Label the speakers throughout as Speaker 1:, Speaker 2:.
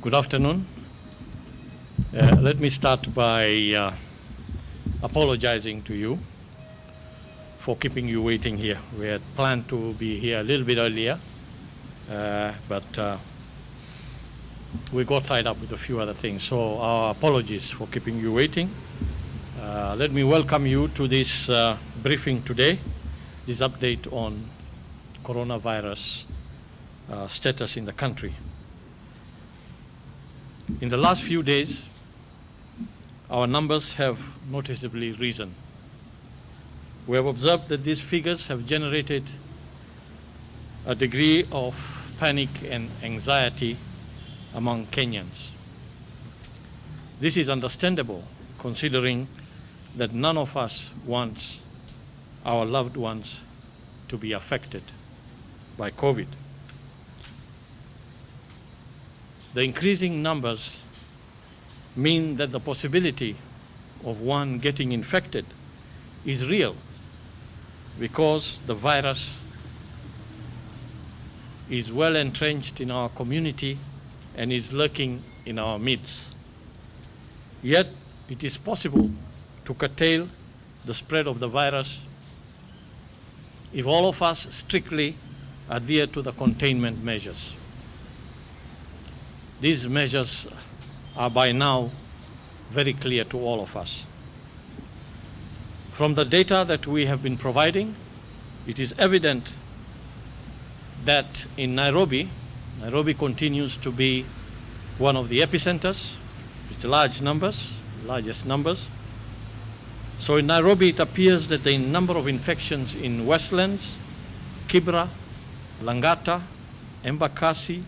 Speaker 1: Good afternoon. Let me start by apologizing to you for keeping you waiting here. We had planned to be here a little bit earlier, but we got tied up with a few other things. So our apologies for keeping you waiting. Let me welcome you to this briefing today, this update on coronavirus status in the country. In the last few days, our numbers have noticeably risen. We have observed that these figures have generated a degree of panic and anxiety among Kenyans. This is understandable, considering that none of us wants our loved ones to be affected by COVID. The increasing numbers mean that the possibility of one getting infected is real, because the virus is well entrenched in our community and is lurking in our midst. Yet it is possible to curtail the spread of the virus if all of us strictly adhere to the containment measures. These measures are by now very clear to all of us. From the data that we have been providing, it is evident that in Nairobi continues to be one of the epicenters with largest numbers. So in Nairobi, it appears that the number of infections in Westlands, Kibra, Langata, Embakasi,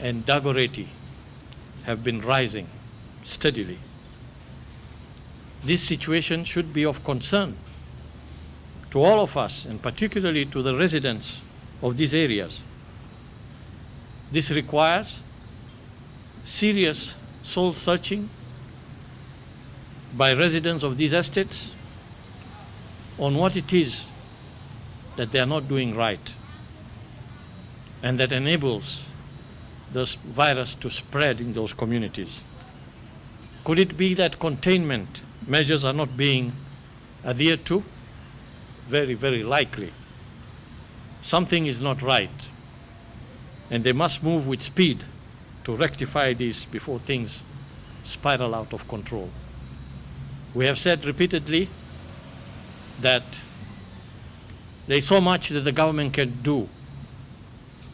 Speaker 1: and Dagoretti have been rising steadily. This situation should be of concern to all of us, and particularly to the residents of these areas. This requires serious soul searching by residents of these estates on what it is that they are not doing right and that enables this virus to spread in those communities. Could it be that containment measures are not being adhered to? Very, very likely. Something is not right, and they must move with speed to rectify this before things spiral out of control. We have said repeatedly that there is so much that the government can do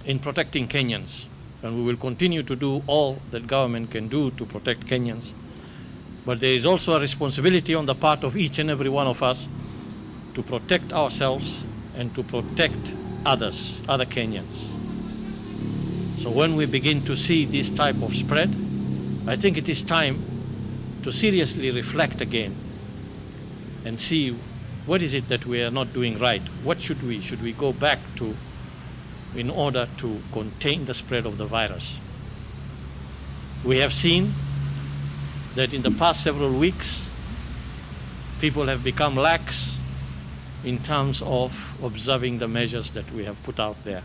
Speaker 1: in protecting Kenyans, and we will continue to do all that government can do to protect Kenyans. But there is also a responsibility on the part of each and every one of us to protect ourselves and to protect other Kenyans. So when we begin to see this type of spread, I think it is time to seriously reflect again and see what is it that we are not doing right. What should we go back to in order to contain the spread of the virus? We have seen that in the past several weeks, people have become lax in terms of observing the measures that we have put out there.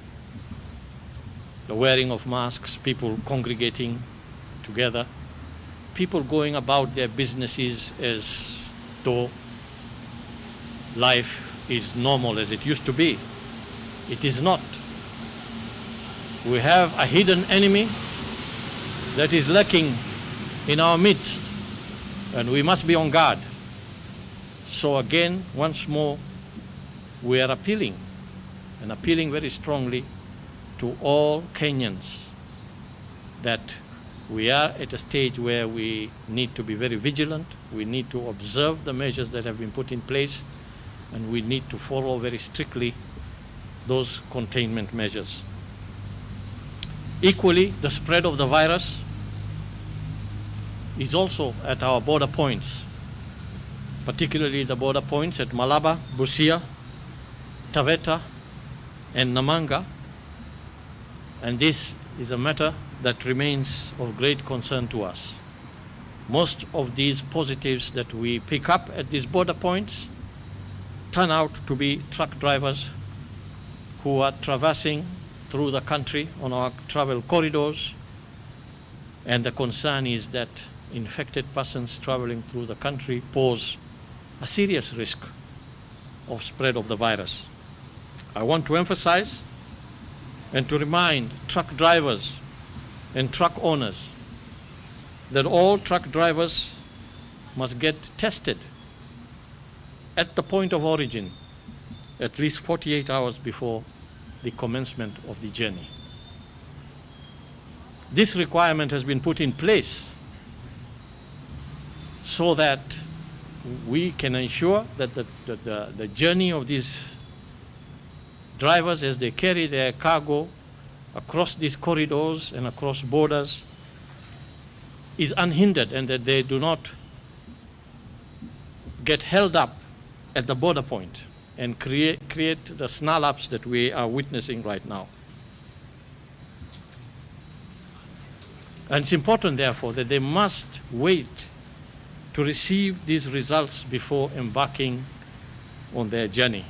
Speaker 1: The wearing of masks, people congregating together, people going about their businesses as though life is normal as it used to be. It is not. We have a hidden enemy that is lurking in our midst, and we must be on guard. So again, once more, we are appealing very strongly to all Kenyans that we are at a stage where we need to be very vigilant. We need to observe the measures that have been put in place, and we need to follow very strictly those containment measures. Equally, the spread of the virus is also at our border points, particularly the border points at Malaba, Busia, Taveta, and Namanga. And this is a matter that remains of great concern to us. Most of these positives that we pick up at these border points turn out to be truck drivers who are traversing through the country on our travel corridors And the concern is that infected persons traveling through the country pose a serious risk of spread of the virus. I want to emphasize and to remind truck drivers and truck owners that all truck drivers must get tested at the point of origin at least 48 hours before the commencement of the journey. This requirement has been put in place so that we can ensure that the journey of these drivers as they carry their cargo across these corridors and across borders is unhindered, and that they do not get held up at the border point and create the snarl-ups that we are witnessing right now. And it's important, therefore, that they must wait to receive these results before embarking on their journey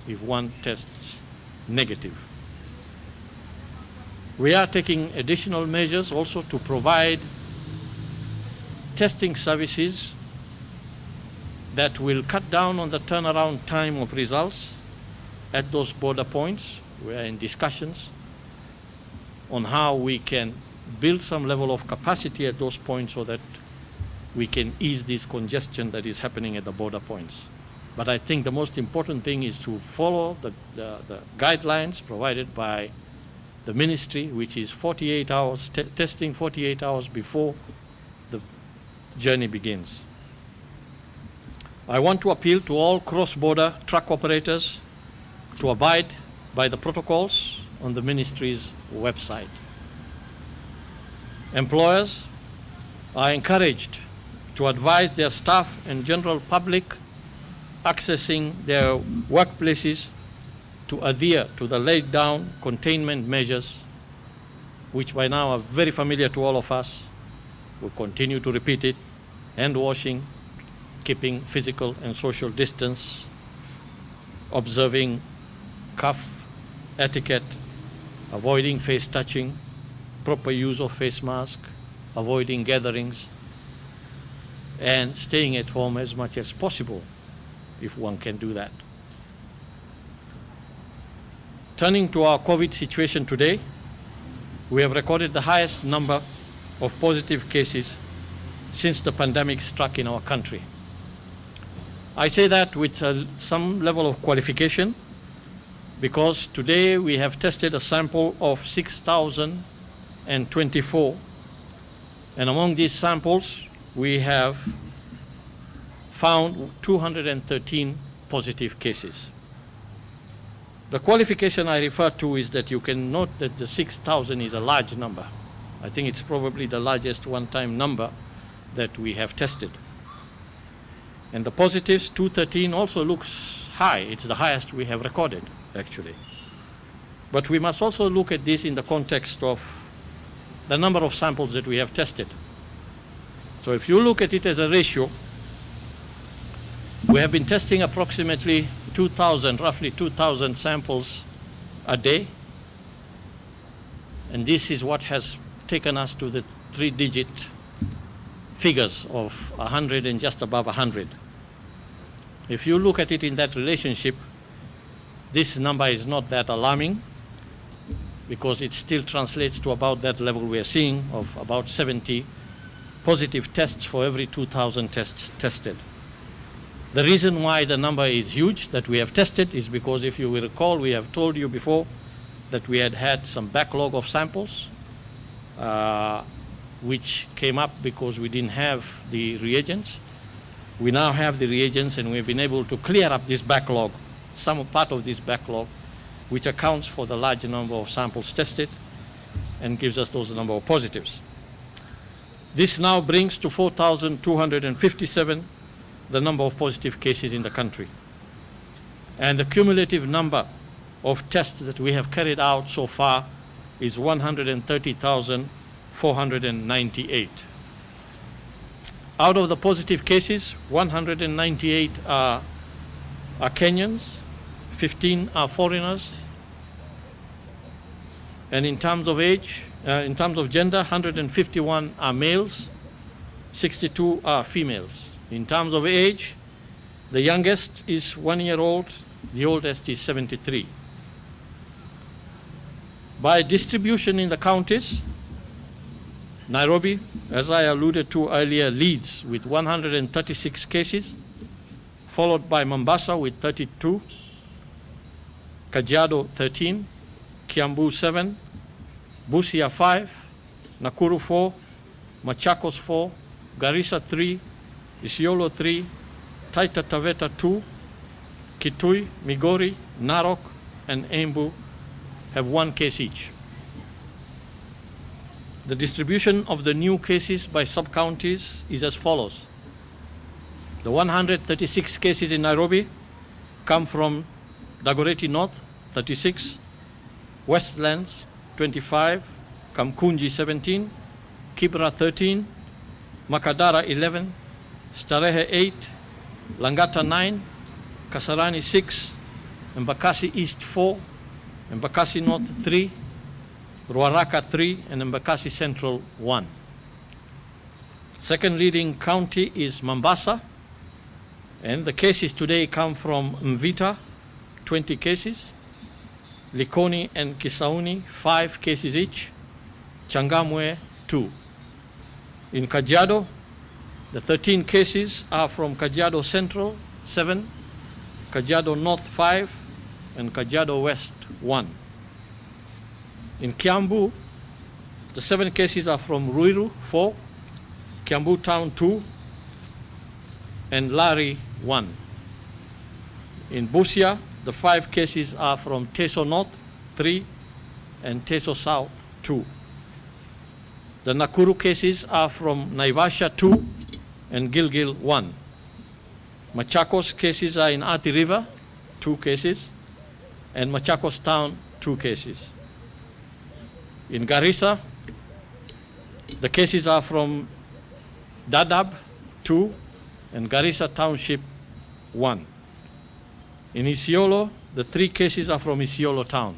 Speaker 1: if one tests negative. We are taking additional measures also to provide testing services that will cut down on the turnaround time of results at those border points. We are in discussions on how we can build some level of capacity at those points so that we can ease this congestion that is happening at the border points. But I think the most important thing is to follow the guidelines provided by the ministry, which is 48 hours, testing 48 hours before the journey begins. I want to appeal to all cross-border truck operators to abide by the protocols on the ministry's website. Employers are encouraged to advise their staff and general public accessing their workplaces to adhere to the laid down containment measures, which by now are very familiar to all of us. We'll continue to repeat it: hand washing, keeping physical and social distance, observing cough etiquette, avoiding face touching, proper use of face mask, avoiding gatherings, and staying at home as much as possible if one can do that. Turning to our COVID situation today, we have recorded the highest number of positive cases since the pandemic struck in our country. I say that with some level of qualification because today we have tested a sample of 6,024, and among these samples we have found 213 positive cases. The qualification I refer to is that you can note that the 6,000 is a large number. I think it's probably the largest one-time number that we have tested. And the positives, 213, also looks high. It's the highest we have recorded, actually. But we must also look at this in the context of the number of samples that we have tested. So if you look at it as a ratio, we have been testing approximately 2,000, roughly 2,000 samples a day. And this is what has taken us to the three-digit figures of 100 and just above 100. If you look at it in that relationship, this number is not that alarming because it still translates to about that level we are seeing of about 70 positive tests for every 2,000 tests tested. The reason why the number is huge that we have tested is because, if you will recall, we have told you before that we had some backlog of samples which came up because we didn't have the reagents. We now have the reagents, and we've been able to clear up this backlog, some part of this backlog, which accounts for the large number of samples tested and gives us those number of positives. This now brings to 4,257 the number of positive cases in the country. And the cumulative number of tests that we have carried out so far is 130,498. Out of the positive cases, 198 are Kenyans, 15 are foreigners, and in terms of age, In terms of gender, 151 are males, 62 are females. In terms of age, the youngest is 1 year old, the oldest is 73. By distribution in the counties, Nairobi, as I alluded to earlier, leads with 136 cases, followed by Mombasa with 32, Kajiado 13, Kiambu 7, Busia 5, Nakuru 4, Machakos 4, Garissa 3, Isiolo 3, Taita Taveta 2, Kitui, Migori, Narok, and Embu have 1 case each. The distribution of the new cases by sub-counties is as follows. The 136 cases in Nairobi come from Dagoretti North, 36, Westlands, 25, Kamkunji, 17, Kibra, 13, Makadara, 11, Starehe, 8, Langata, 9, Kasarani, 6, Embakasi East, 4, Embakasi North, 3, Ruaraka 3, and Embakasi Central 1. Second leading county is Mombasa, and the cases today come from Mvita, 20 cases, Likoni and Kisauni, 5 cases each, Changamwe 2. In Kajiado, the 13 cases are from Kajiado Central, 7, Kajiado North 5, and Kajiado West 1. In Kiambu, the 7 cases are from Ruiru, 4, Kiambu Town 2, and Lari 1. In Busia, the 5 cases are from Teso North 3 and Teso South 2. The Nakuru cases are from Naivasha 2 and Gilgil 1. Machakos cases are in Athi River, 2 cases, and Machakos Town, 2 cases. In Garissa, the cases are from Dadaab 2 and Garissa Township 1. In Isiolo, the 3 cases are from Isiolo Town.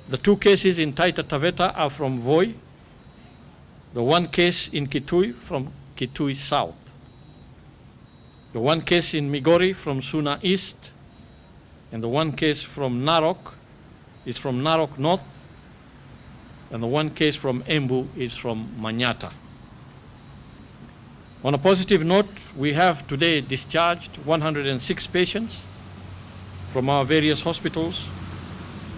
Speaker 1: The 2 cases in Taita Taveta are from Voi, the 1 case in Kitui from Kitui South, the 1 case in Migori from Suna East, and the 1 case from Narok is from Narok North, and the 1 case from Embu is from Manyata. On a positive note, we have today discharged 106 patients from our various hospitals,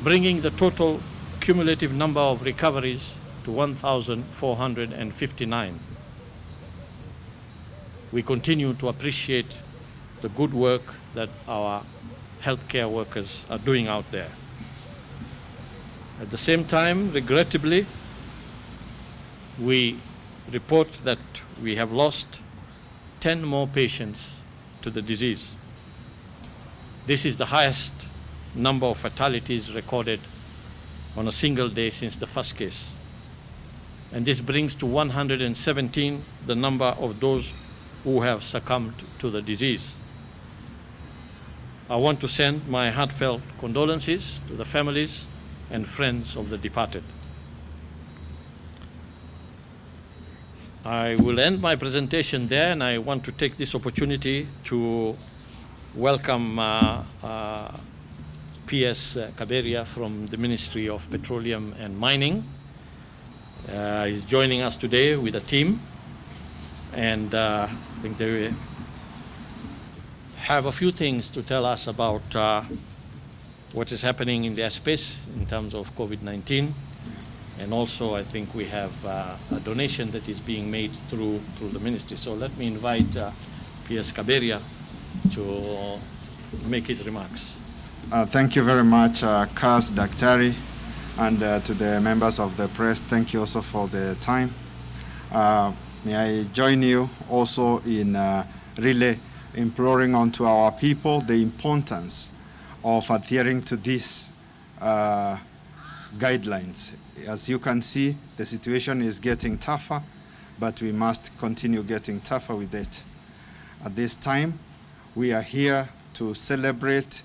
Speaker 1: bringing the total cumulative number of recoveries to 1,459. We continue to appreciate the good work that our healthcare workers are doing out there. At the same time, regrettably, we report that we have lost 10 more patients to the disease. This is the highest number of fatalities recorded on a single day since the first case. And this brings to 117 the number of those who have succumbed to the disease. I want to send my heartfelt condolences to the families and friends of the departed. I will end my presentation there, and I want to take this opportunity to welcome P.S. Kaberia from the Ministry of Petroleum and Mining. He's joining us today with a team, and I think they have a few things to tell us about what is happening in their space in terms of COVID-19. And also, I think we have a donation that is being made through the ministry. So let me invite P.S. Kaberia to make his remarks.
Speaker 2: Thank you very much, Kas Daktari, and to the members of the press. Thank you also for the time. May I join you also in really imploring onto our people the importance of adhering to these guidelines. As you can see, the situation is getting tougher, but we must continue getting tougher with it. At this time, we are here to celebrate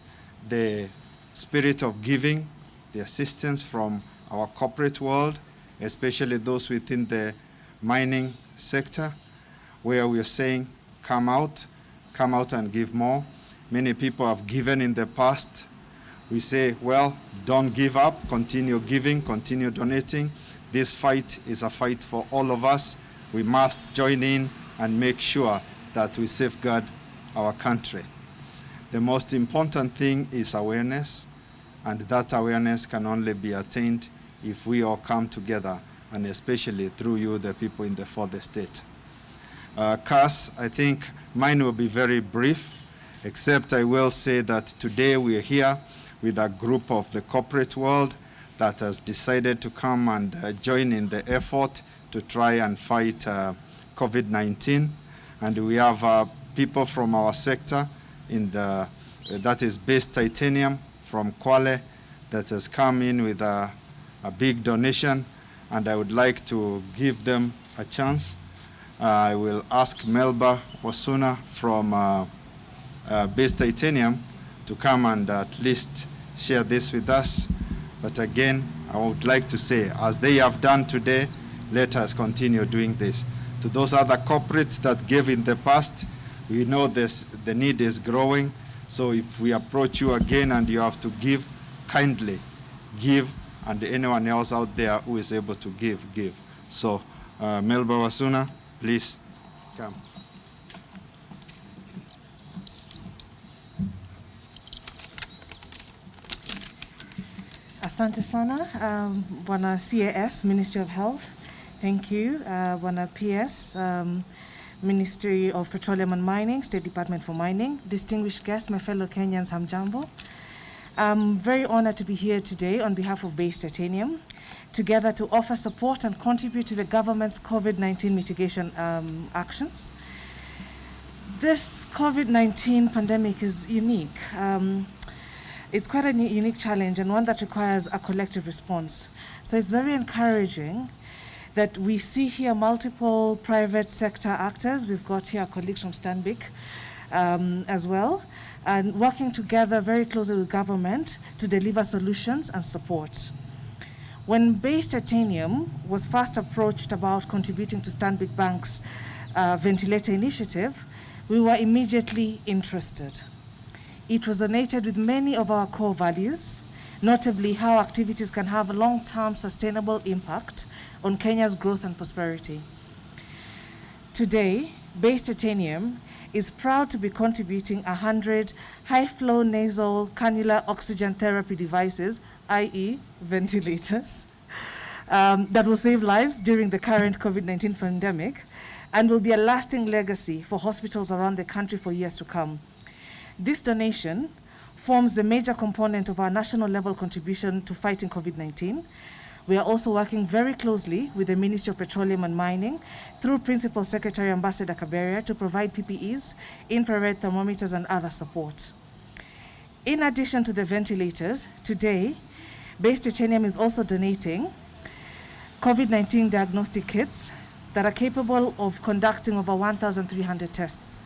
Speaker 2: the spirit of giving, the assistance from our corporate world, especially those within the mining sector, where we are saying, come out and give more. Many people have given in the past. We say, well, don't give up, continue giving, continue donating. This fight is a fight for all of us. We must join in and make sure that we safeguard our country. The most important thing is awareness, and that awareness can only be attained if we all come together, and especially through you, the people in the fourth estate. Cass, I think mine will be very brief, except I will say that today we are here with a group of the corporate world that has decided to come and join in the effort to try and fight COVID-19. And we have people from our sector that is Base Titanium from Kwale that has come in with a big donation, and I would like to give them a chance. I will ask Melba Wasuna from Base Titanium to come and at least share this with us. But again, I would like to say, as they have done today, let us continue doing this. To those other corporates that gave in the past, we know the need is growing. So if we approach you again and you have to give, kindly give, and anyone else out there who is able to give. So Melba Wasuna, please come.
Speaker 3: Asante sana, Bwana CAS, Ministry of Health. Thank you. Bwana PS, Ministry of Petroleum and Mining, State Department for Mining. Distinguished guests, my fellow Kenyans, hamjambo. I'm very honored to be here today on behalf of Base Titanium, together to offer support and contribute to the government's COVID-19 mitigation actions. This COVID-19 pandemic is unique. It's quite a unique challenge and one that requires a collective response. So it's very encouraging that we see here multiple private sector actors. We've got here colleagues from Stanbic as well, and working together very closely with government to deliver solutions and support. When Base Titanium was first approached about contributing to Stanbic Bank's ventilator initiative, we were immediately interested. It resonated with many of our core values, notably how activities can have a long-term sustainable impact on Kenya's growth and prosperity. Today, Base Titanium is proud to be contributing 100 high-flow nasal cannula oxygen therapy devices, i.e. ventilators, that will save lives during the current COVID-19 pandemic and will be a lasting legacy for hospitals around the country for years to come. This donation forms the major component of our national level contribution to fighting COVID-19. We are also working very closely with the Ministry of Petroleum and Mining through Principal Secretary Ambassador Kaberia to provide PPEs, infrared thermometers, and other support. In addition to the ventilators, today, Base Titanium is also donating COVID-19 diagnostic kits that are capable of conducting over 1,300 tests.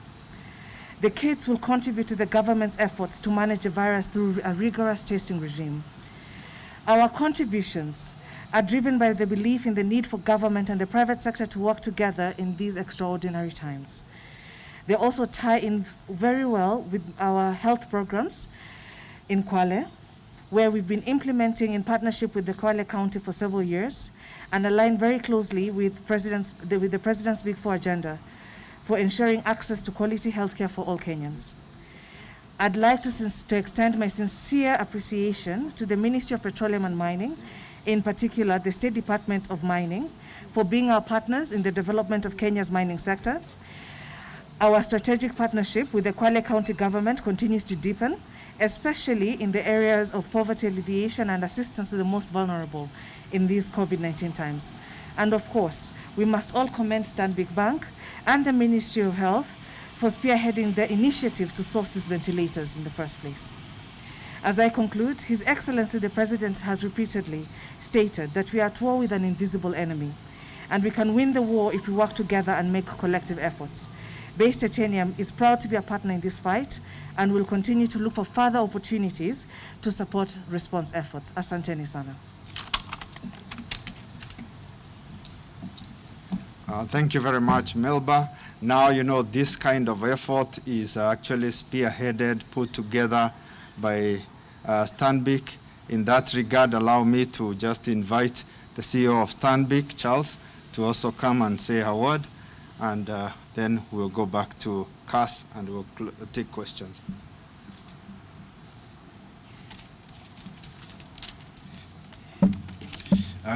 Speaker 3: The kits will contribute to the government's efforts to manage the virus through a rigorous testing regime. Our contributions are driven by the belief in the need for government and the private sector to work together in these extraordinary times. They also tie in very well with our health programs in Kwale, where we've been implementing in partnership with the Kwale County for several years and align very closely with the President's Big Four agenda for ensuring access to quality healthcare for all Kenyans. I'd like to extend my sincere appreciation to the Ministry of Petroleum and Mining, in particular the State Department of Mining, for being our partners in the development of Kenya's mining sector. Our strategic partnership with the Kwale County government continues to deepen, especially in the areas of poverty alleviation and assistance to the most vulnerable in these COVID-19 times. And of course, we must all commend Stanbic Bank and the Ministry of Health for spearheading the initiative to source these ventilators in the first place. As I conclude, His Excellency the President has repeatedly stated that we are at war with an invisible enemy, and we can win the war if we work together and make collective efforts. Base Titanium is proud to be a partner in this fight and will continue to look for further opportunities to support response efforts. Asanteni sana.
Speaker 2: Thank you very much, Melba. Now, you know, this kind of effort is actually spearheaded, put together by Stanbic. In that regard, allow me to just invite the CEO of Stanbic, Charles, to also come and say a word, and then we'll go back to Cass and we'll take questions.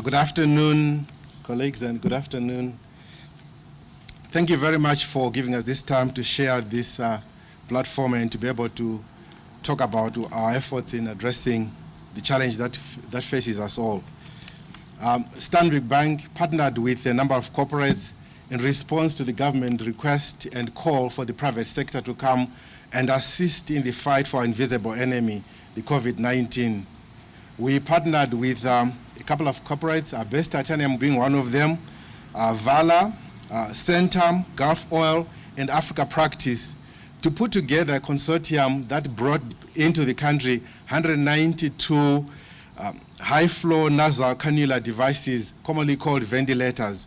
Speaker 4: Good afternoon, colleagues, and good afternoon. Thank you very much for giving us this time to share this platform and to be able to talk about our efforts in addressing the challenge that faces us all. Stanbic Bank partnered with a number of corporates in response to the government request and call for the private sector to come and assist in the fight for our invisible enemy, the COVID-19. We partnered with a couple of corporates, Best Titanium being one of them, Vala, Centum, Gulf Oil, and Africa Practice, to put together a consortium that brought into the country 192 high-flow nasal cannula devices, commonly called ventilators.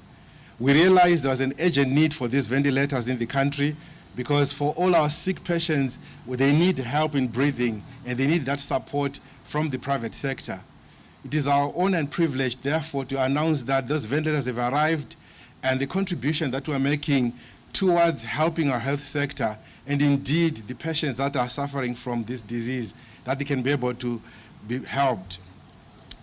Speaker 4: We realized there was an urgent need for these ventilators in the country because for all our sick patients, they need help in breathing and they need that support from the private sector. It is our honor and privilege, therefore, to announce that those ventilators have arrived and the contribution that we're making towards helping our health sector and indeed the patients that are suffering from this disease, that they can be able to be helped.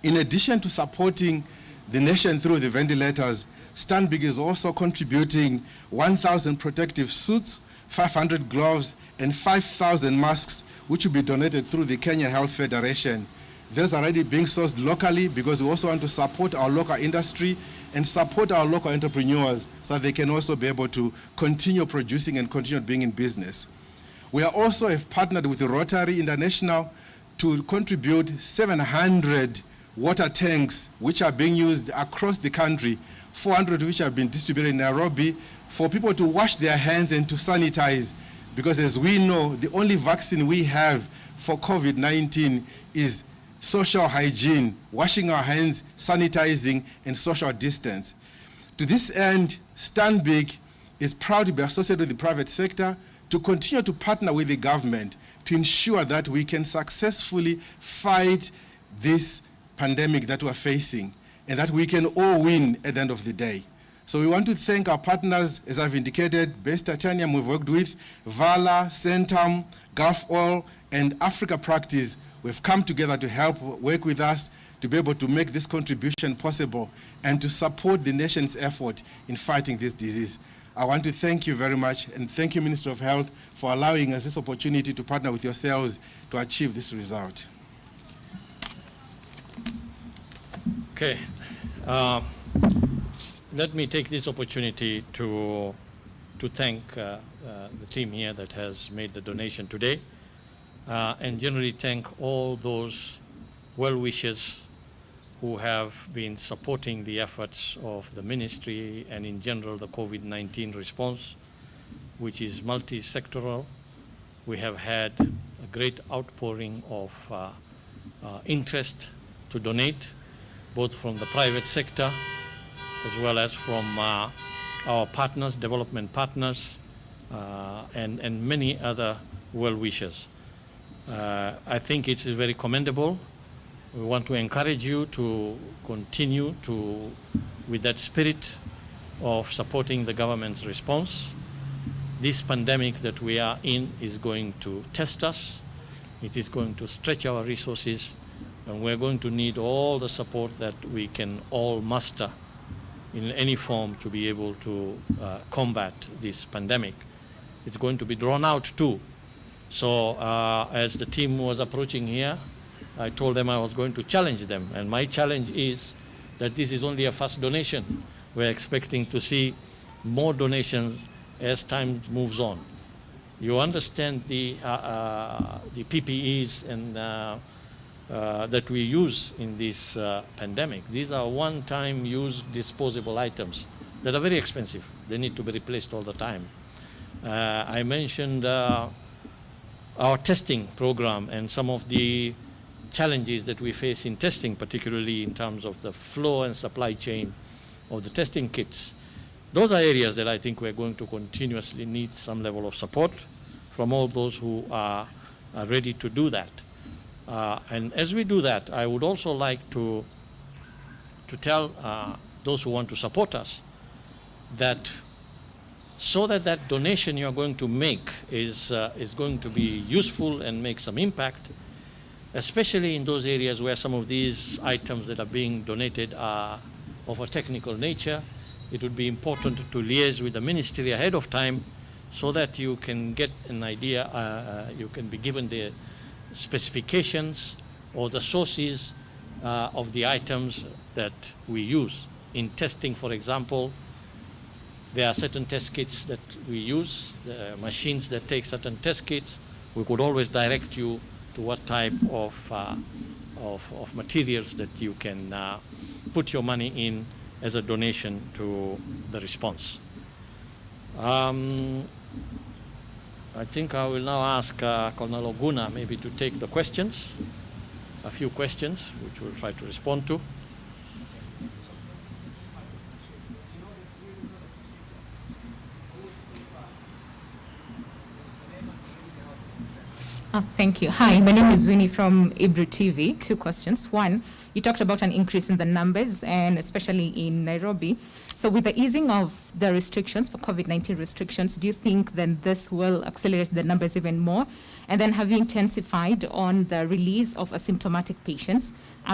Speaker 4: In addition to supporting the nation through the ventilators, Stanbic is also contributing 1,000 protective suits, 500 gloves, and 5,000 masks, which will be donated through the Kenya Health Federation. Those are already being sourced locally because we also want to support our local industry and support our local entrepreneurs so that they can also be able to continue producing and continue being in business. We are also have partnered with the Rotary International to contribute 700 water tanks which are being used across the country, 400 which have been distributed in Nairobi for people to wash their hands and to sanitize, because as we know, the only vaccine we have for COVID-19 is social hygiene, washing our hands, sanitizing, and social distance. To this end, Stanbic is proud to be associated with the private sector to continue to partner with the government to ensure that we can successfully fight this pandemic that we're facing and that we can all win at the end of the day. So we want to thank our partners, as I've indicated, Best Titanium we've worked with, Vala, Centum, Gulf Oil, and Africa Practice. We've come together to help work with us to be able to make this contribution possible and to support the nation's effort in fighting this disease. I want to thank you very much, and thank you, Minister of Health, for allowing us this opportunity to partner with yourselves to achieve this result.
Speaker 1: Okay. Let me take this opportunity to thank the team here that has made the donation today, and generally thank all those well-wishers who have been supporting the efforts of the ministry and in general the COVID-19 response, which is multi-sectoral. We have had a great outpouring of interest to donate, both from the private sector as well as from our partners, development partners, and many other well-wishers. I think it is very commendable. We want to encourage you to continue with that spirit of supporting the government's response. This pandemic that we are in is going to test us. It is going to stretch our resources, and we're going to need all the support that we can all muster in any form to be able to combat this pandemic. It's going to be drawn out too. So as the team was approaching here, I told them I was going to challenge them, and my challenge is that this is only a first donation. We're expecting to see more donations as time moves on. You understand the PPEs and that we use in this pandemic. These are one-time use disposable items that are very expensive. They need to be replaced all the time. I mentioned our testing program and some of the challenges that we face in testing, particularly in terms of the flow and supply chain of the testing kits. Those are areas that I think we're going to continuously need some level of support from all those who are ready to do that. And as we do that, I would also like to tell those who want to support us that so that that donation you're going to make is going to be useful and make some impact, especially in those areas where some of these items that are being donated are of a technical nature. It would be important to liaise with the ministry ahead of time so that you can get an idea, you can be given the specifications or the sources of the items that we use. In testing, for example, there are certain test kits that we use, machines that take certain test kits. We could always direct you to what type of materials that you can put your money in as a donation to the response. I think I will now ask Colonel Oguna maybe to take the questions, a few questions, which we'll try to respond to.
Speaker 5: Oh, thank you. Hi, my name is Winnie from Ibru TV. Two questions. One, you talked about an increase in the numbers, and especially in Nairobi. So with the easing of the restrictions for COVID-19 restrictions, do you think then this will accelerate the numbers even more? And then have you intensified on the release of asymptomatic patients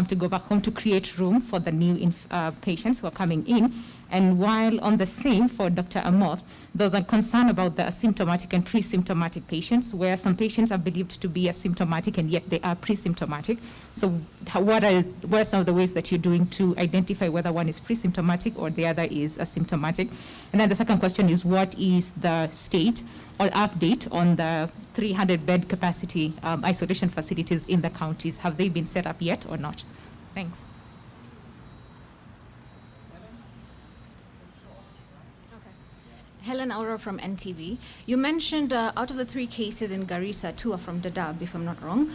Speaker 5: to go back home to create room for the new patients who are coming in? And while on the same, for Dr. Amoth, there's a concern about the asymptomatic and pre-symptomatic patients, where some patients are believed to be asymptomatic and yet they are pre-symptomatic. So what are some of the ways that you're doing to identify whether one is pre-symptomatic or the other is asymptomatic? And then the second question is, what is the state or update on the 300-bed capacity isolation facilities in the counties? Have they been set up yet or not? Thanks.
Speaker 6: Helen Aura from NTV. You mentioned out of the 3 cases in Garissa, 2 are from Dadaab, if I'm not wrong.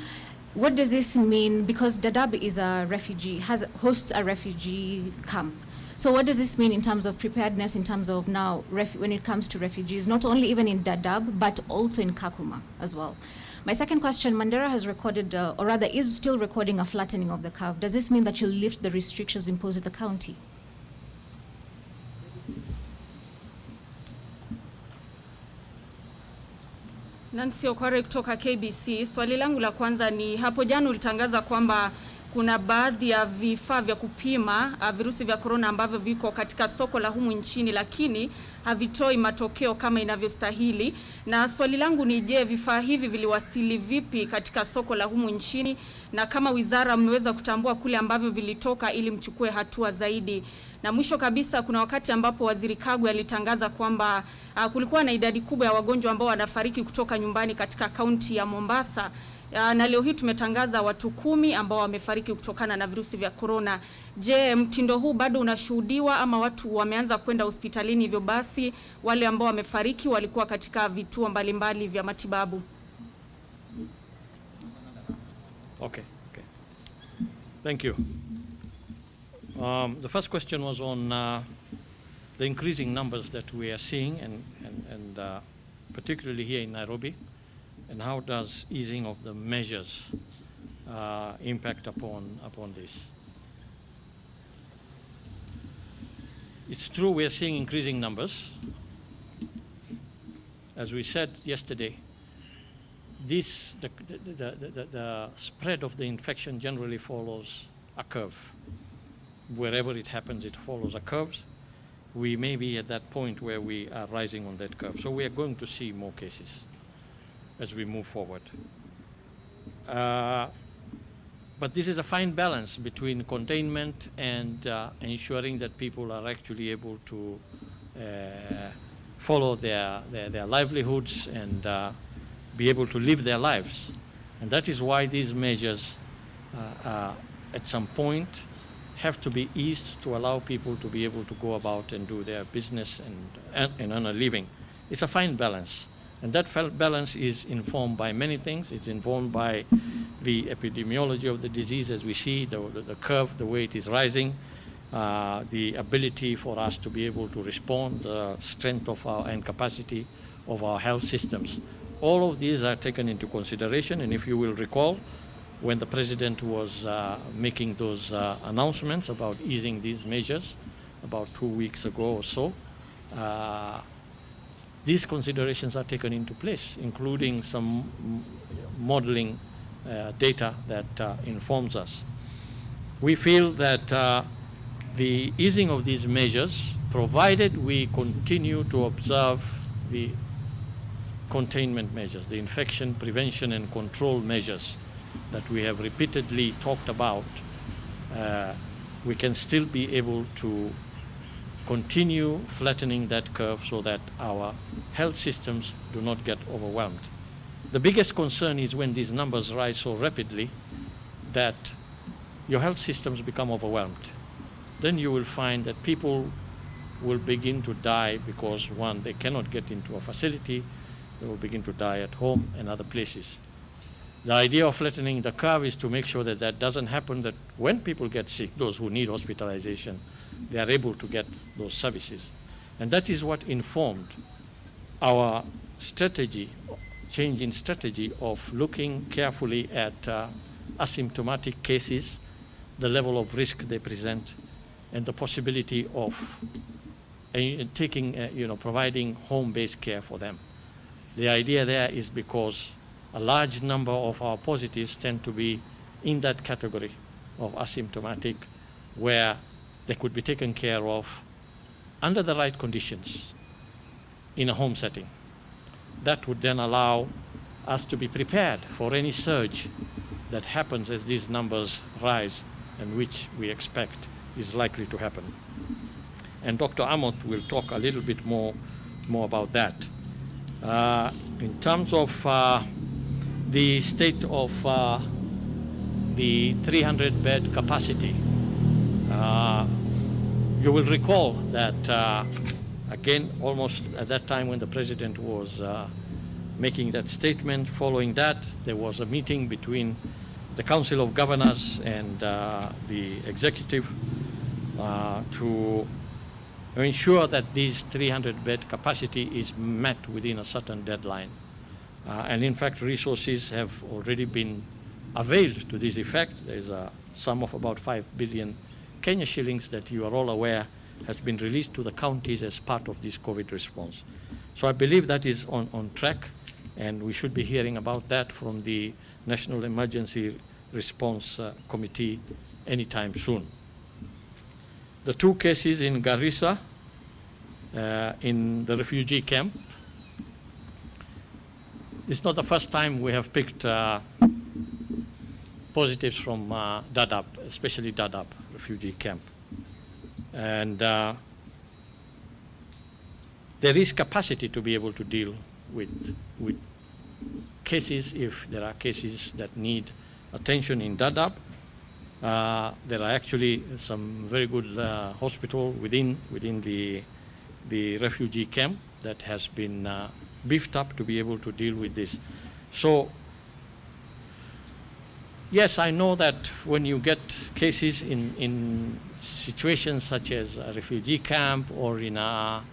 Speaker 6: What does this mean? Because Dadaab is a refugee, hosts a refugee camp. So what does this mean in terms of preparedness, in terms of now, when it comes to refugees, not only even in Dadaab, but also in Kakuma as well? My second question, Mandera has recorded, or rather is still recording, a flattening of the curve. Does this mean that you'll lift the restrictions imposed at the county?
Speaker 7: Nancy Okware kutoka KBC. Swali langu la kwanza ni, hapo jana ulitangaza kwamba kuna baadhi ya vifaa vya kupima virusi vya corona ambavyo viko katika soko la humu nchini, lakini havitoi matokeo kama inavyostahili. Na swali langu ni, je, vifaa hivi viliwasili vipi katika soko la humu nchini, na kama wizara mmeweza kutambua kule ambavyo vilitoka ili mchukue hatua zaidi? Na mwisho kabisa, kuna wakati ambapo Waziri Kagwe alitangaza kwamba kulikuwa na idadi kubwa ya wagonjwa ambao wanafariki kutoka nyumbani katika kaunti ya Mombasa. Na leo hii tumetangaza watu 10 ambao wamefariki kutokana na virusi vya corona. Je, mtindo huu bado unashuhudiwa ama watu wameanza kwenda hospitalini, hivyo basi wale ambao wamefariki walikuwa katika vituo mbalimbali vya matibabu?
Speaker 1: Okay. Thank you. The first question was on the increasing numbers that we are seeing, and particularly here in Nairobi, and how does easing of the measures impact upon this? It's true we are seeing increasing numbers. As we said yesterday, the spread of the infection generally follows a curve. Wherever it happens, it follows a curve. We may be at that point where we are rising on that curve. So we are going to see more cases as we move forward. But this is a fine balance between containment and ensuring that people are actually able to follow their livelihoods and be able to live their lives. And that is why these measures at some point have to be eased to allow people to be able to go about and do their business and earn a living. It's a fine balance. And that balance is informed by many things. It's informed by the epidemiology of the disease as we see, the curve, the way it is rising. the ability for us to be able to respond, the strength of our and capacity of our health systems. All of these are taken into consideration, and if you will recall, when the President was making those announcements about easing these measures about 2 weeks ago or so, these considerations are taken into place, including some modeling data that informs us. We feel that the easing of these measures, provided we continue to observe the containment measures, the infection prevention and control measures that we have repeatedly talked about, we can still be able to continue flattening that curve so that our health systems do not get overwhelmed. The biggest concern is when these numbers rise so rapidly that your health systems become overwhelmed. Then you will find that people will begin to die because, one, they cannot get into a facility, they will begin to die at home and other places. The idea of flattening the curve is to make sure that that doesn't happen, that when people get sick, those who need hospitalization, they are able to get those services. And that is what informed our strategy, change in strategy of looking carefully at asymptomatic cases, the level of risk they present, and the possibility of providing home-based care for them. The idea there is because a large number of our positives tend to be in that category of asymptomatic, where they could be taken care of under the right conditions in a home setting. That would then allow us to be prepared for any surge that happens as these numbers rise, and which we expect is likely to happen. And Dr. Amoth will talk a little bit more about that. In terms of the state of the 300-bed capacity, you will recall that, again, almost at that time when the President was making that statement, following that, there was a meeting between the Council of Governors and the Executive to ensure that this 300-bed capacity is met within a certain deadline. And in fact, resources have already been availed to this effect. There's a sum of about 5 billion Kenya shillings that you are all aware has been released to the counties as part of this COVID response. So I believe that is on track, and we should be hearing about that from the National Emergency Response Committee anytime soon. The 2 cases in Garissa, in the refugee camp, it's not the first time we have picked positives from Dadaab, especially Dadaab refugee camp. And there is capacity to be able to deal with cases if there are cases that need attention in Dadaab. There are actually some very good hospital within the refugee camp that has been beefed up to be able to deal with this. So yes, I know that when you get cases in situations such as a refugee camp or in a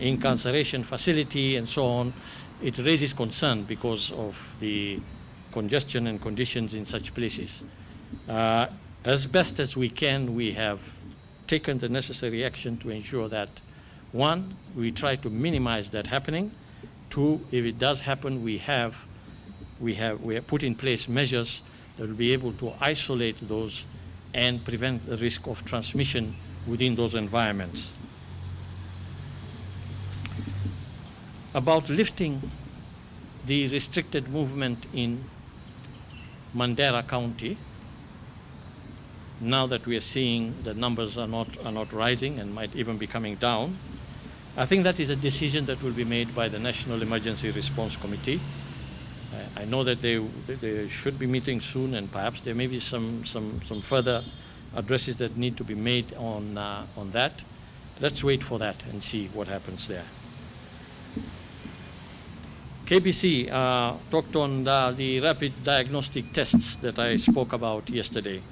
Speaker 1: incarceration facility and so on, it raises concern because of the congestion and conditions in such places. As best as we can, we have taken the necessary action to ensure that, one, we try to minimize that happening. Two, if it does happen, we have put in place measures that will be able to isolate those and prevent the risk of transmission within those environments. About lifting the restricted movement in Mandera County, now that we are seeing the numbers are not rising and might even be coming down, I think that is a decision that will be made by the National Emergency Response Committee. I know that they should be meeting soon, and perhaps there may be some further addresses that need to be made on that. Let's wait for that and see what happens there. KBC talked on the rapid diagnostic tests that I spoke about yesterday.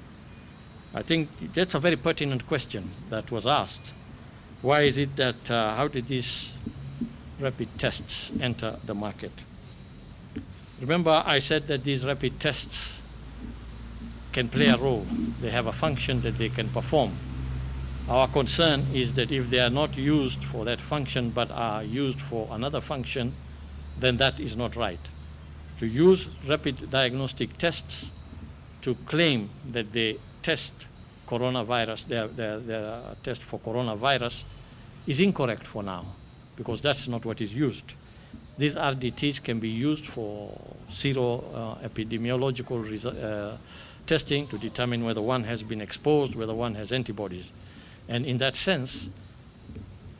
Speaker 1: I think that's a very pertinent question that was asked. Why is it that, how did these rapid tests enter the market? Remember, I said that these rapid tests can play a role. They have a function that they can perform. Our concern is that if they are not used for that function but are used for another function, then that is not right. To use rapid diagnostic tests to claim that they test coronavirus, their test for coronavirus, is incorrect for now, because that's not what is used. These RDTs can be used for epidemiological testing to determine whether one has been exposed, whether one has antibodies. And in that sense,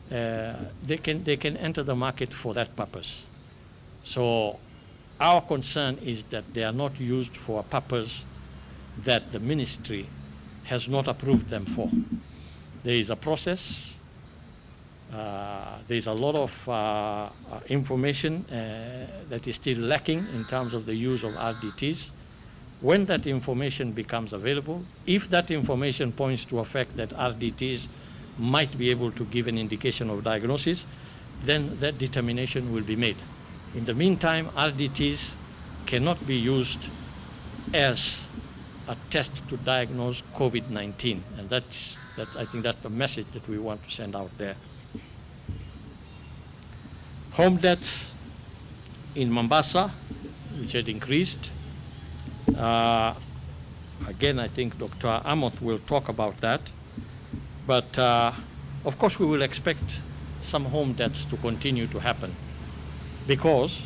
Speaker 1: they can enter the market for that purpose. So our concern is that they are not used for a purpose that the ministry has not approved them for. There is a process. There's a lot of information that is still lacking in terms of the use of RDTs. When that information becomes available, if that information points to a fact that RDTs might be able to give an indication of diagnosis, then that determination will be made. In the meantime, RDTs cannot be used as a test to diagnose COVID-19, and I think that's the message that we want to send out there. Home deaths in Mombasa, which had increased. Again, I think Dr. Amoth will talk about that. But of course, we will expect some home deaths to continue to happen, because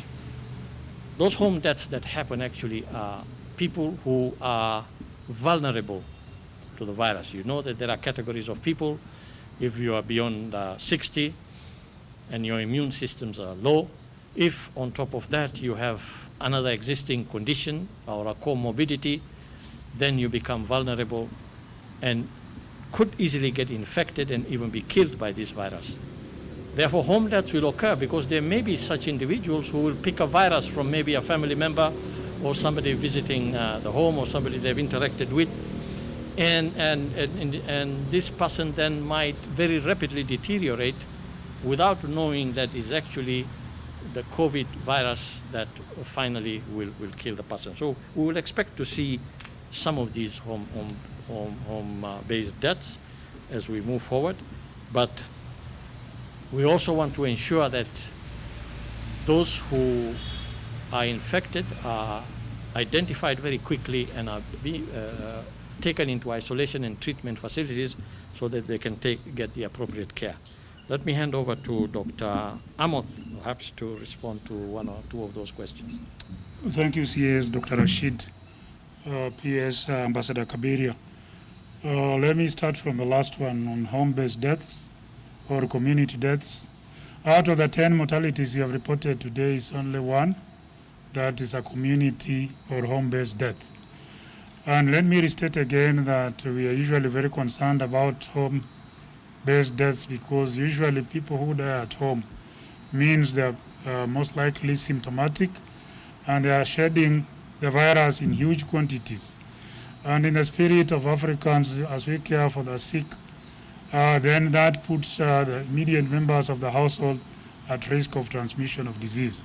Speaker 1: those home deaths that happen actually are people who are vulnerable to the virus. You know that there are categories of people. If you are beyond 60 and your immune systems are low, if on top of that you have another existing condition or a comorbidity, then you become vulnerable and could easily get infected and even be killed by this virus. Therefore, home deaths will occur because there may be such individuals who will pick a virus from maybe a family member or somebody visiting the home or somebody they've interacted with. And this person then might very rapidly deteriorate without knowing that it's actually the COVID virus that finally will kill the person. So we will expect to see some of these home-based deaths as we move forward. But we also want to ensure that those who are infected are identified very quickly and are taken into isolation and treatment facilities so that they can get the appropriate care. Let me hand over to Dr. Amoth, perhaps to respond to one or two of those questions.
Speaker 8: Thank you, CS Dr. Rashid. PS Ambassador Kabiria. Let me start from the last one on home-based deaths or community deaths. Out of the 10 mortalities you have reported today is only one that is a community or home-based death. And let me restate again that we are usually very concerned about home-based deaths because usually people who die at home means they're most likely symptomatic and they are shedding the virus in huge quantities. And in the spirit of Africans, as we care for the sick, then that puts the immediate members of the household at risk of transmission of disease.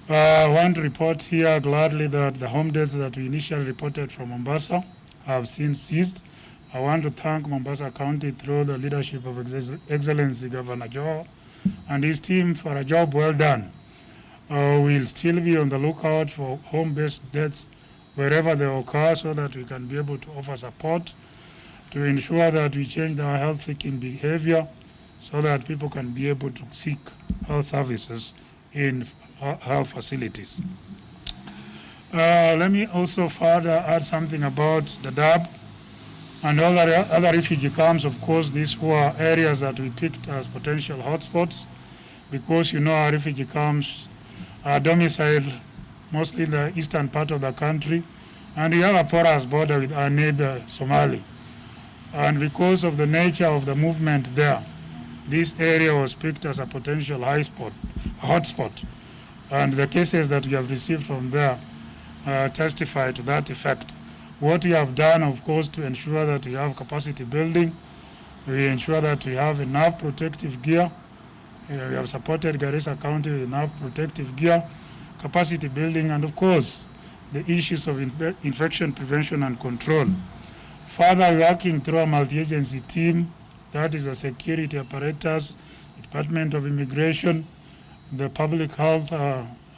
Speaker 8: I want to report here gladly that the home deaths that we initially reported from Mombasa have since ceased. I want to thank Mombasa County through the leadership of Excellency Governor Joe and his team for a job well done. We'll still be on the lookout for home-based deaths wherever they occur so that we can be able to offer support to ensure that we change our health-seeking behavior so that people can be able to seek health services in health facilities. Let me also further add something about the Dadaab and other refugee camps. Of course, these were areas that we picked as potential hotspots because you know our refugee camps are domiciled mostly in the eastern part of the country, and we have a porous border with our neighbor Somali. And because of the nature of the movement there, this area was picked as a potential hotspot. And the cases that we have received from there testify to that effect. What we have done, of course, to ensure that we have capacity building, we ensure that we have enough protective gear. We have supported Garissa County with enough protective gear, capacity building, and of course, the issues of infection prevention and control. Further, working through a multi-agency team, that is a security apparatus, Department of Immigration, the public health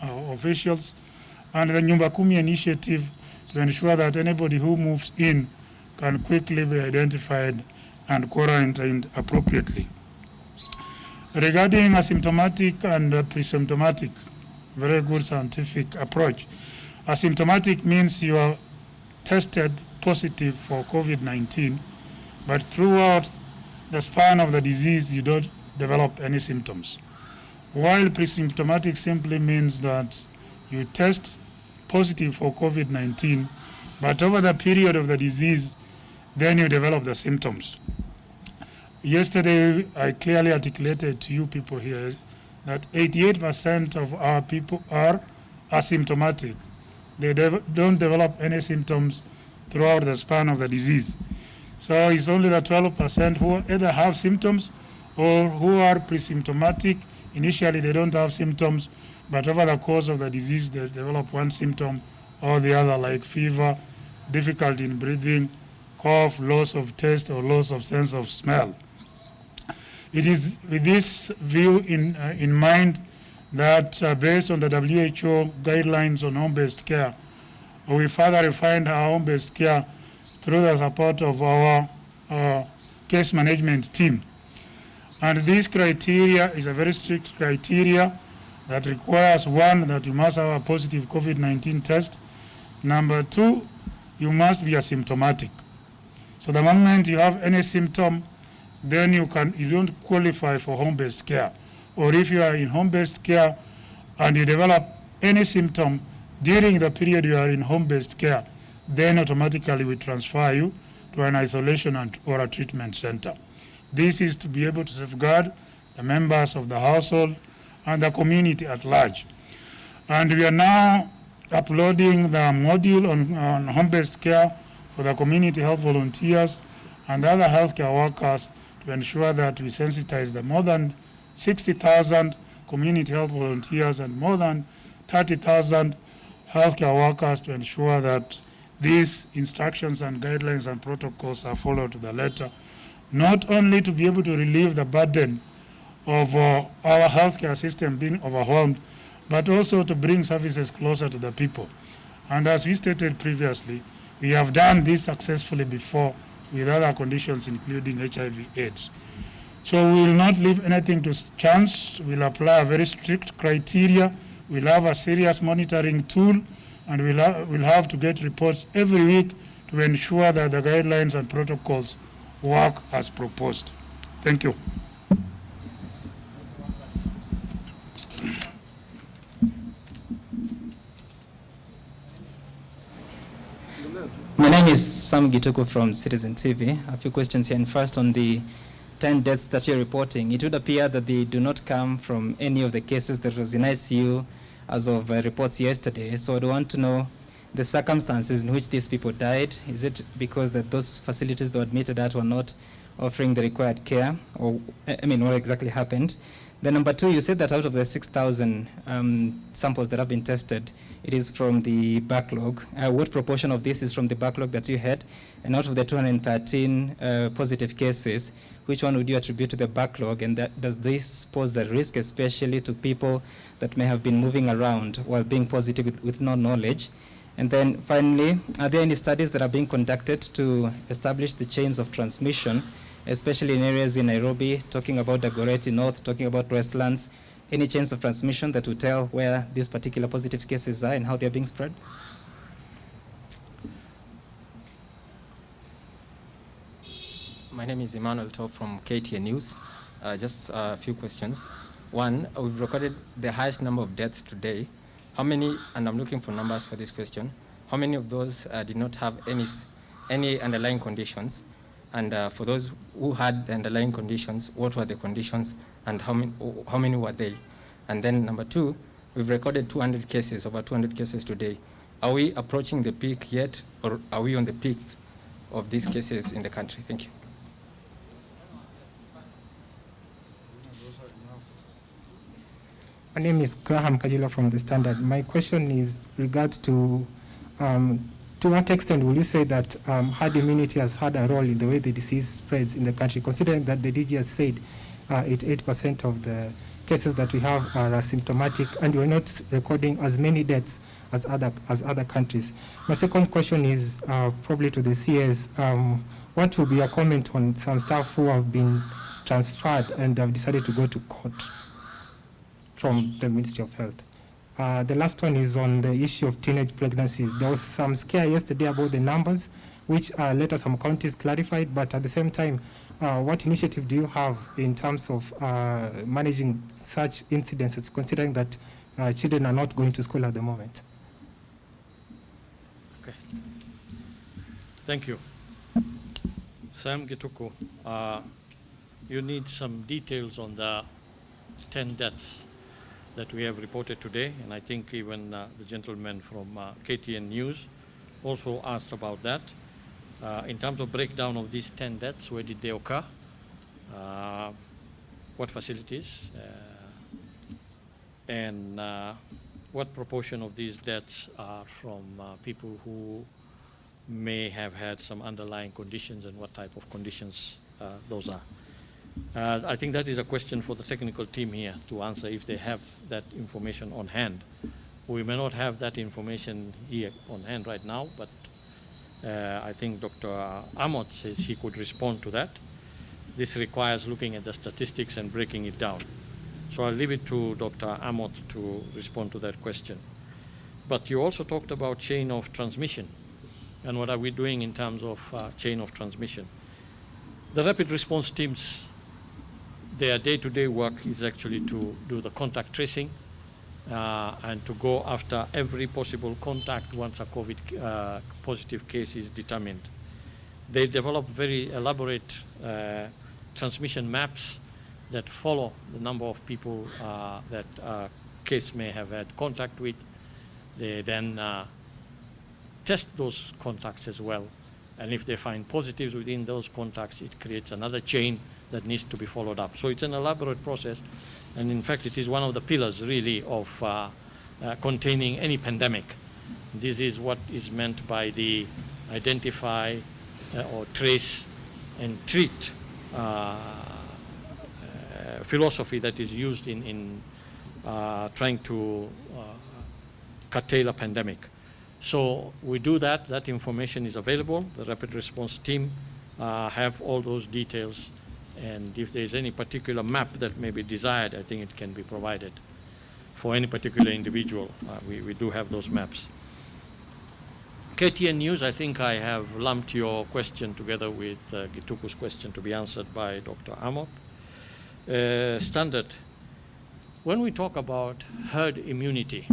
Speaker 8: officials, and the Nyumba Kumi initiative to ensure that anybody who moves in can quickly be identified and quarantined appropriately. Regarding asymptomatic and pre-symptomatic, very good scientific approach. Asymptomatic means you are tested positive for COVID-19, but throughout the span of the disease, you don't develop any symptoms. While pre-symptomatic simply means that you test positive for COVID-19, but over the period of the disease, then you develop the symptoms. Yesterday, I clearly articulated to you people here that 88% of our people are asymptomatic. They don't develop any symptoms throughout the span of the disease. So it's only the 12% who either have symptoms or who are pre-symptomatic. Initially, they don't have symptoms, but over the course of the disease, they develop one symptom or the other, like fever, difficulty in breathing, cough, loss of taste, or loss of sense of smell. It is with this view in mind that based on the WHO guidelines on home-based care, we further refined our home-based care through the support of our case management team. And this criteria is a very strict criteria that requires, one, that you must have a positive COVID-19 test. Number two, you must be asymptomatic. So the moment you have any symptom, then you don't qualify for home-based care. Or if you are in home-based care and you develop any symptom during the period you are in home-based care, then automatically we transfer you to an isolation or a treatment center. This is to be able to safeguard the members of the household and the community at large. And we are now uploading the module on home-based care for the community health volunteers and other healthcare workers to ensure that we sensitize the more than 60,000 community health volunteers and more than 30,000 healthcare workers to ensure that these instructions and guidelines and protocols are followed to the letter, not only to be able to relieve the burden of our healthcare system being overwhelmed, but also to bring services closer to the people. And as we stated previously, we have done this successfully before with other conditions, including HIV/AIDS. So we will not leave anything to chance. We'll apply a very strict criteria. We'll have a serious monitoring tool, and we'll have to get reports every week to ensure that the guidelines and protocols work as proposed. Thank you.
Speaker 9: My name is Sam Gituku from Citizen TV. A few questions here. And first, on the 10 deaths that you're reporting, it would appear that they do not come from any of the cases that was in ICU as of reports yesterday. So I want to know the circumstances in which these people died. Is it because that those facilities they were admitted at were not offering the required care? Or, I mean, what exactly happened? Then number two, you said that out of the 6,000 samples that have been tested, it is from the backlog. What proportion of this is from the backlog that you had? And out of the 213 positive cases, which one would you attribute to the backlog? And does this pose a risk, especially to people that may have been moving around while being positive with no knowledge? And then finally, are there any studies that are being conducted to establish the chains of transmission, especially in areas in Nairobi, talking about Dagoretti North, talking about Westlands, any chains of transmission that will tell where these particular positive cases are and how they're being spread?
Speaker 10: My name is Emmanuel Tov from KTN News. Just a few questions. One, we've recorded the highest number of deaths today. How many, and I'm looking for numbers for this question, how many of those did not have any underlying conditions? And for those who had the underlying conditions, what were the conditions and how many were they? And then number two, we've recorded 200 cases, over 200 cases today. Are we approaching the peak yet, or are we on the peak of these cases in the country? Thank you.
Speaker 11: My name is Graham Kajila from The Standard. My question is regards to what extent will you say that herd immunity has had a role in the way the disease spreads in the country, considering that the DG has said 88% of the cases that we have are asymptomatic, and we're not recording as many deaths as other countries. My second question is probably to the CS. What will be your comment on some staff who have been transferred and have decided to go to court from the Ministry of Health? The last one is on the issue of teenage pregnancies. There was some scare yesterday about the numbers, which later some counties clarified, but at the same time, what initiative do you have in terms of managing such incidences, considering that children are not going to school at the moment?
Speaker 1: Okay. Thank you. Sam Gituku, you need some details on the 10 deaths that we have reported today, and I think even the gentleman from KTN News also asked about that. In terms of breakdown of these 10 deaths, where did they occur? What facilities? And what proportion of these deaths are from people who may have had some underlying conditions, and what type of conditions those are? I think that is a question for the technical team here to answer if they have that information on hand. We may not have that information here on hand right now, but I think Dr. Amot says he could respond to that. This requires looking at the statistics and breaking it down. So I'll leave it to Dr. Amot to respond to that question. But you also talked about chain of transmission, and what are we doing in terms of chain of transmission. The rapid response teams, their day-to-day work is actually to do the contact tracing and to go after every possible contact once a COVID positive case is determined. They develop very elaborate transmission maps that follow the number of people that a case may have had contact with. They then test those contacts as well. And if they find positives within those contacts, it creates another chain that needs to be followed up. So it's an elaborate process. And in fact, it is one of the pillars really of containing any pandemic. This is what is meant by the identify or trace and treat philosophy that is used in trying to curtail a pandemic. So we do that. That information is available. The rapid response team have all those details. And if there's any particular map that may be desired, I think it can be provided for any particular individual. We do have those maps. KTN News, I think I have lumped your question together with Gituku's question to be answered by Dr. Amot. Standard, when we talk about herd immunity,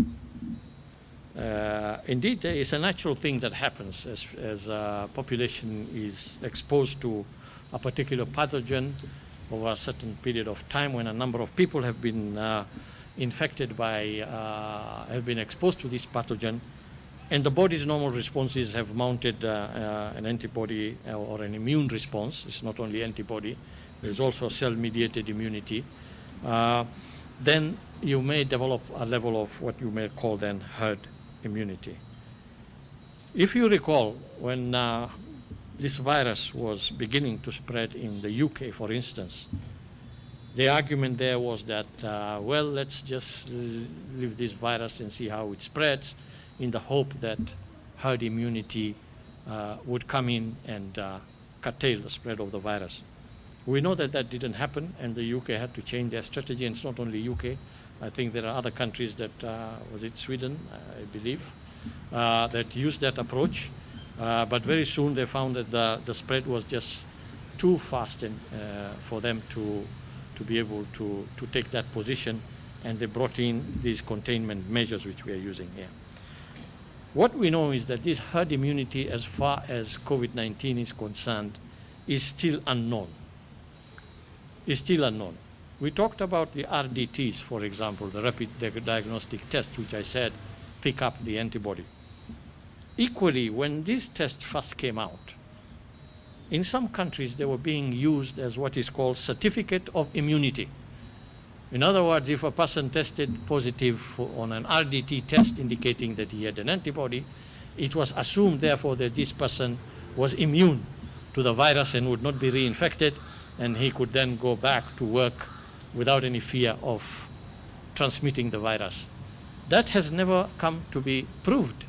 Speaker 1: indeed, it's a natural thing that happens as a population is exposed to a particular pathogen over a certain period of time, when a number of people have been infected by, have been exposed to this pathogen, and the body's normal responses have mounted an antibody or an immune response. It's not only antibody, there's also cell-mediated immunity. Then you may develop a level of what you may call then herd immunity. If you recall, when this virus was beginning to spread in the UK, for instance, the argument there was that, well, let's just leave this virus and see how it spreads, in the hope that herd immunity would come in and curtail the spread of the virus. We know that that didn't happen, and the UK had to change their strategy, and it's not only UK. I think there are other countries that, was it Sweden, I believe, that used that approach. But very soon they found that the spread was just too fast for them to be able to take that position, and they brought in these containment measures which we are using here. What we know is that this herd immunity, as far as COVID-19 is concerned, is still unknown. Is still unknown. We talked about the RDTs, for example, the rapid diagnostic test, which I said pick up the antibody. Equally, when these tests first came out, in some countries they were being used as what is called certificate of immunity. In other words, if a person tested positive on an RDT test indicating that he had an antibody, it was assumed therefore that this person was immune to the virus and would not be reinfected, and he could then go back to work without any fear of transmitting the virus. That has never come to be proved,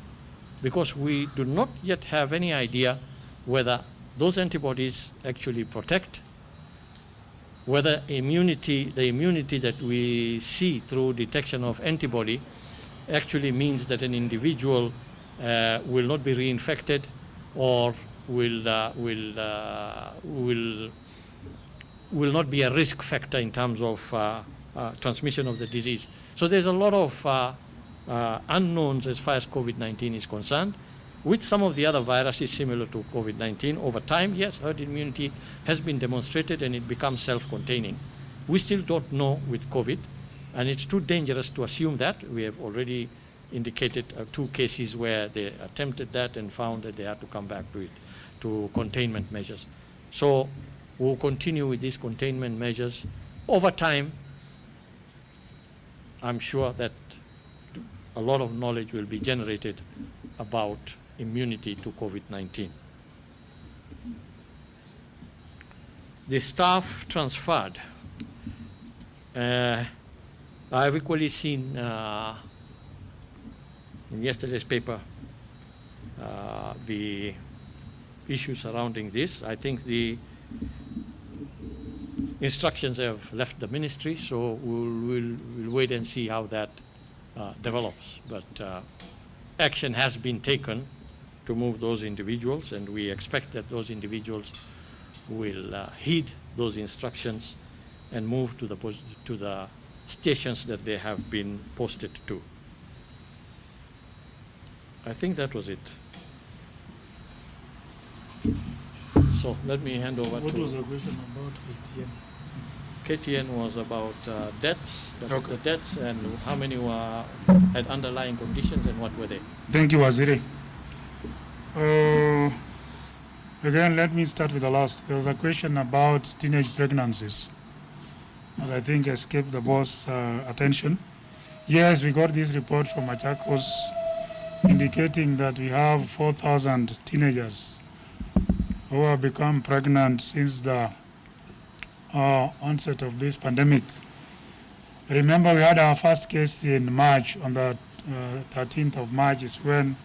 Speaker 1: because we do not yet have any idea whether those antibodies actually protect, whether the immunity that we see through detection of antibody actually means that an individual will not be reinfected or will not be a risk factor in terms of transmission of the disease. So there's a lot of unknowns as far as COVID-19 is concerned. With some of the other viruses similar to COVID-19, over time, yes, herd immunity has been demonstrated and it becomes self-containing. We still don't know with COVID, and it's too dangerous to assume that. We have already indicated 2 cases where they attempted that and found that they had to come back to it, to containment measures. So we'll continue with these containment measures. Over time, I'm sure that a lot of knowledge will be generated about immunity to COVID-19. The staff transferred. I've equally seen in yesterday's paper the issues surrounding this. I think the instructions have left the ministry, so we'll wait and see how that develops. But action has been taken to move those individuals, and we expect that those individuals will heed those instructions and move to the stations that they have been posted to. I think that was it. So let me hand over
Speaker 8: What
Speaker 1: to...
Speaker 8: was the question about KTN?
Speaker 1: KTN was about debts, the debts, and how many had underlying conditions and what were they.
Speaker 8: Thank you, Waziri. Again, let me start with the last. There was a question about teenage pregnancies that I think escaped the boss' attention. Yes, we got this report from Machakos indicating that we have 4,000 teenagers who have become pregnant since the onset of this pandemic. Remember, we had our first case in March. On the 13th of March is when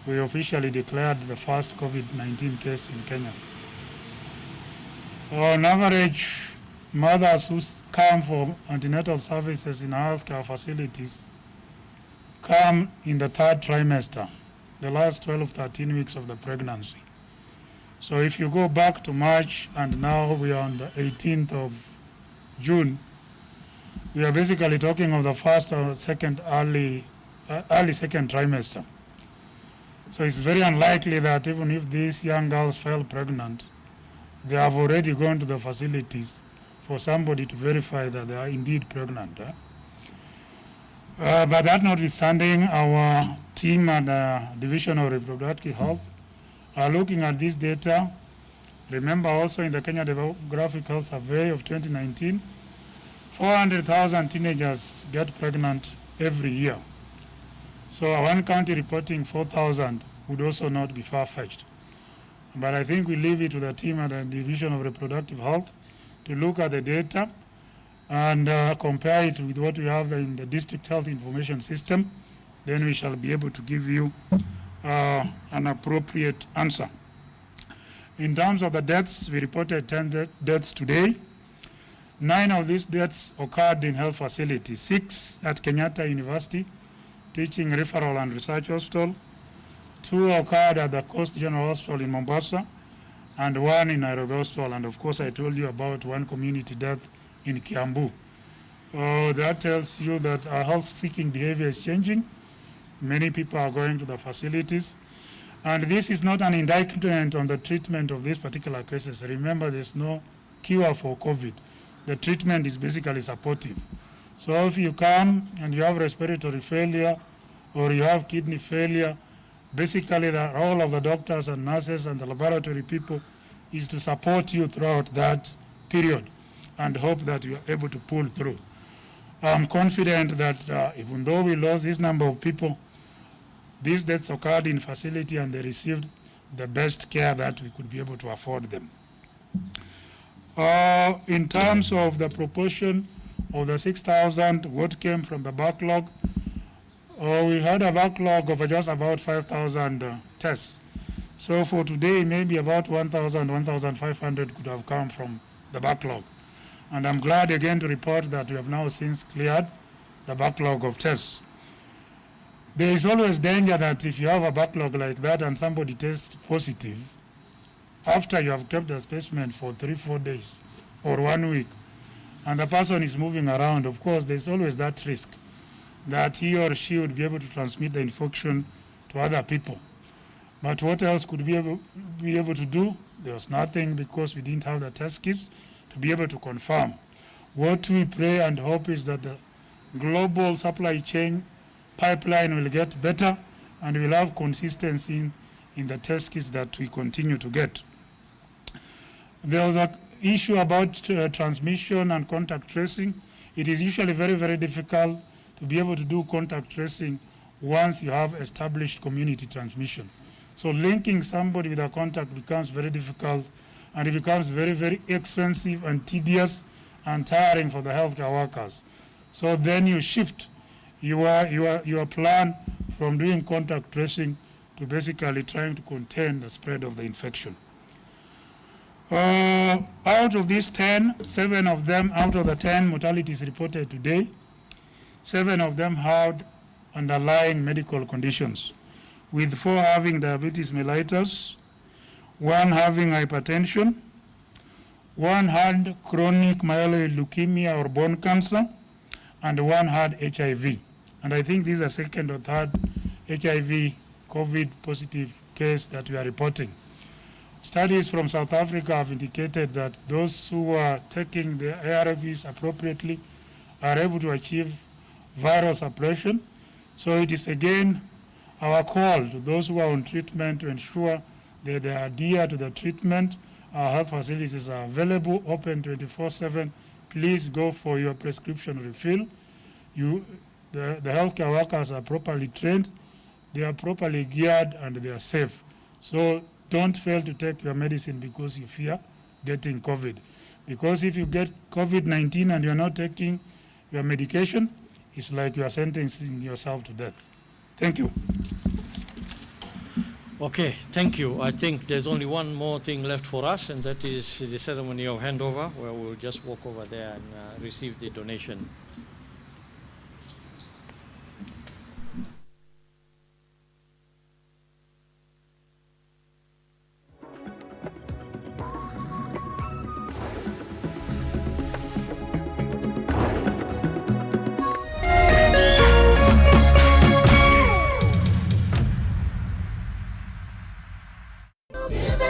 Speaker 8: we officially declared the first COVID-19 case in Kenya. On average, mothers who come for antenatal services in healthcare facilities come in the 3rd trimester, the last 12, 13 weeks of the pregnancy. So if you go back to March, and now we are on the 18th of June, we are basically talking of the first or second early second trimester. So it's very unlikely that even if these young girls fell pregnant, they have already gone to the facilities for somebody to verify that they are indeed pregnant. But that notwithstanding, our team at the Division of Reproductive Health are looking at this data. Remember also in the Kenya Demographic Health Survey of 2019, 400,000 teenagers get pregnant every year. So one county reporting 4,000 would also not be far-fetched. But I think we leave it to the team at the Division of Reproductive Health to look at the data and compare it with what we have in the District Health Information System. Then we shall be able to give you an appropriate answer. In terms of the deaths, we reported 10 deaths today. 9 of these deaths occurred in health facilities, 6 at Kenyatta University, Teaching, Referral and Research Hospital, 2 occurred at the Coast General Hospital in Mombasa, and 1 in Nairobi Hospital. And of course, I told you about 1 community death in Kiambu. That tells you that our health-seeking behavior is changing. Many people are going to the facilities. And this is not an indictment on the treatment of these particular cases. Remember, there's no cure for COVID. The treatment is basically supportive. So if you come and you have respiratory failure or you have kidney failure Basically, the role of the doctors and nurses and the laboratory people is to support you throughout that period and hope that you are able to pull through. I'm confident that even though we lost this number of people, these deaths occurred in facility and they received the best care that we could be able to afford them. In terms of the proportion of the 6,000, what came from the backlog, we had a backlog of just about 5,000 tests. So for today, maybe about 1,000, 1,500 could have come from the backlog. And I'm glad again to report that we have now since cleared the backlog of tests. There is always danger that if you have a backlog like that and somebody tests positive, after you have kept the specimen for 3-4 days or 1 week, and the person is moving around, of course, there's always that risk that he or she would be able to transmit the infection to other people. But what else could we be able to do? There was nothing because we didn't have the test kits to be able to confirm. What we pray and hope is that the global supply chain pipeline will get better and we'll have consistency in the test kits that we continue to get. There was an issue about transmission and contact tracing. It is usually very, very difficult to be able to do contact tracing once you have established community transmission. So linking somebody with a contact becomes very difficult and it becomes very, very expensive and tedious and tiring for the healthcare workers. So then you shift your plan from doing contact tracing to basically trying to contain the spread of the infection. Out of these 10, 7 of them, out of the 10 mortalities reported today, 7 of them had underlying medical conditions, with 4 having diabetes mellitus, 1 having hypertension, 1 had chronic myeloid leukemia or bone cancer, and 1 had HIV. And I think this is the second or third HIV COVID positive case that we are reporting. Studies from South Africa have indicated that those who are taking the ARVs appropriately are able to achieve viral suppression. So it is again our call to those who are on treatment to ensure that they adhere to the treatment. Our health facilities are available, open 24/7. Please go for your prescription refill. The healthcare workers are properly trained, they are properly geared, and they are safe. So don't fail to take your medicine because you fear getting COVID. Because if you get COVID-19 and you're not taking your medication, it's like you are sentencing yourself to death. Thank you.
Speaker 1: Okay, thank you. I think there's only one more thing left for us, and that is the ceremony of handover, where we'll just walk over there and receive the donation.